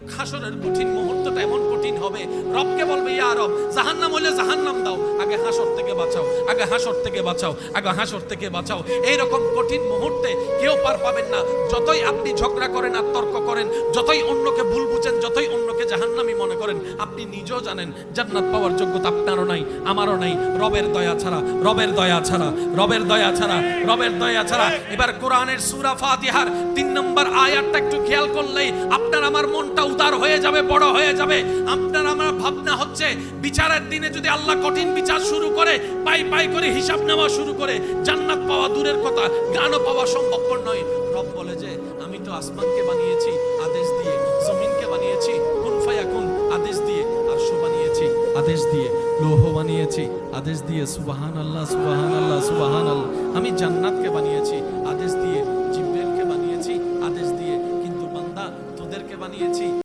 হাসরের কঠিন মুহূর্তটা এমন কঠিন হবে, রবকে বলবে ইয়া রব, জাহান্নাম হইলে জাহান্নাম দাও, আগে হাসর থেকে বাঁচাও, আগে হাসর থেকে বাঁচাও, আগে হাসর থেকে বাঁচাও। এইরকম কঠিন মুহূর্তে কেউ পার পাবেন না। যতই আপনি ঝগড়া করেন আর তর্ক করেন, যতই অন্যকে ভুল বুঝেন, যতই অন্যকে জাহান্নামী মনে করেন, আপনি নিজেও জানেন জান্নাত পাওয়ার যোগ্যতা আপনারও নাই, আমারও নাই, রবের দয়া ছাড়া, রবের দয়া ছাড়া, রবের দয়া ছাড়া, রবের দয়া ছাড়া। এবার কোরআনের সূরা ফাতিহার 3 নম্বর আয়াতটা একটু খেয়াল করলেই আপনার আমার মনটা উদার হয়ে যাবে, বড় হয়ে যাবে। আপনার আমার ভাবনা হচ্ছে বিচারের দিনে যদি আল্লাহ কঠিন বিচার শুরু করে, পাই পাই করে হিসাব নেওয়া শুরু করে, জান্নাত পাওয়া দূরের কথা, গানও পাওয়া সম্ভবপর নয়। রব বলে যে আমি তো আসমানকে বানিয়েছি আদেশ দিয়ে, জমিনকে বানিয়েছি কুন ফায়াকুন আদেশ দিয়ে, আরশ বানিয়েছি আদেশ দিয়ে, লৌহ বানিয়েছি আদেশ দিয়ে। সুবহানাল্লাহ, সুবহানাল্লাহ, সুবহানাল্লাহ। আমি জান্নাতকে বানিয়েছি